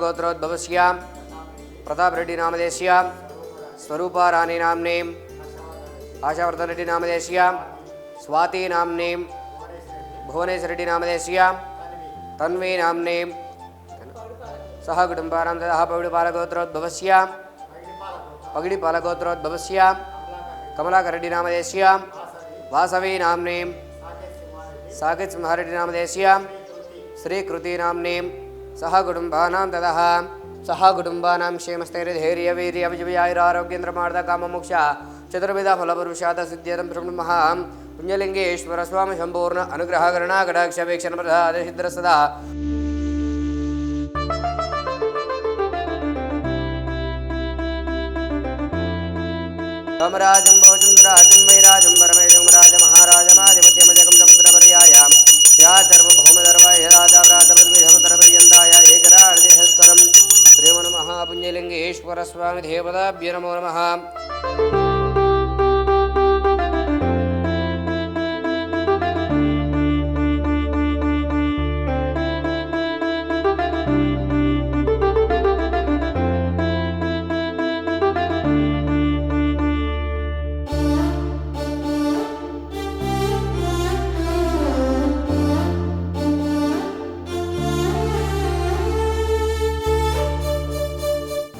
गोत्रोद्भवस्य प्रतापरेड्डी नामधेयस्य स्वरूपा रानी नाम्नीं आशावर्धन रेड्डी नामधेयस्य स्वाति नाम्नीं भुवनेश्वर रेड्डी नामधेयस्य तन्वी नाम्नीं सह कुटुंबानां तथा पगडिपालगोत्रोद्भवस्य पगडिपालगोत्रोद्भवस्य कमलाकर रेड्डी नामधेयस्य वासवी नाम्नीं साकेत सिंहारेड्डी नामधेयस्य श्रीकृति नाम्नीं सह कुटुंबानां ततः सह कुटुंबानां क्षेमस्थैर्यधैर्यवीर्यविजयायुरारोग्येन्द्रमार्दकाममोक्ष चतुर्विध फलपुरुषार्थ सिद्ध्यर्थं ब्रह्मः पुण्यलिंगेश्वर स्वामी संपूर्ण अनुग्रह करुणा कटाक्ष वीक्षण प्रसाद सिद्ध सदा रामराजं भोजन्द्राजं वैराजं परमेशं राजमहाराजमाधिपत्यमजगं समुद्रपर्यायां याचर्वभौमधर्वाय राजाव्रातपद्विसमुद्रपर्यन्ताय एकराजहस्करं प्रेम नमः पुण्यलिंगेश्वर स्वामी देवताभ्यो नमो नमः।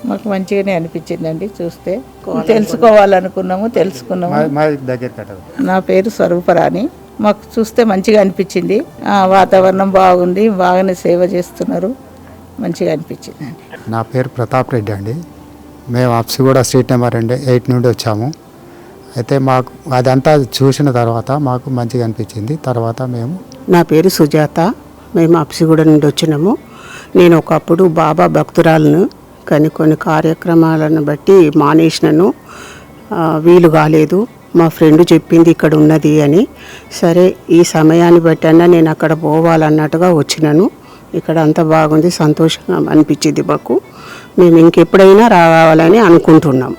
మాకు మంచిగానే అనిపించిందండి చూస్తే తెలుసుకోవాలనుకున్నాము తెలుసుకున్నాము నా పేరు స్వరూపరాణి మాకు చూస్తే మంచిగా అనిపించింది వాతావరణం బాగుంది బాగానే సేవ చేస్తున్నారు మంచిగా అనిపించిందండి నా పేరు ప్రతాప్ రెడ్డి అండి మేము అప్సిగూడ స్ట్రీట్ నెంబర్ 8 నుండి వచ్చాము అయితే మాకు అదంతా చూసిన తర్వాత మాకు మంచిగా అనిపించింది తర్వాత మేము నా పేరు సుజాత మేము అప్సిగూడ నుండి వచ్చినాము నేను ఒకప్పుడు బాబా భక్తురాలను కానీ కొన్ని కార్యక్రమాలను బట్టి మానేసినను వీలు కాలేదు మా ఫ్రెండ్ చెప్పింది ఇక్కడ ఉన్నది అని సరే ఈ సమయాన్ని బట్టి అన్నా నేను అక్కడ పోవాలన్నట్టుగా వచ్చినాను ఇక్కడ అంతా బాగుంది సంతోషంగా అనిపించింది మాకు మేము ఇంకెప్పుడైనా రావాలని అనుకుంటున్నాం.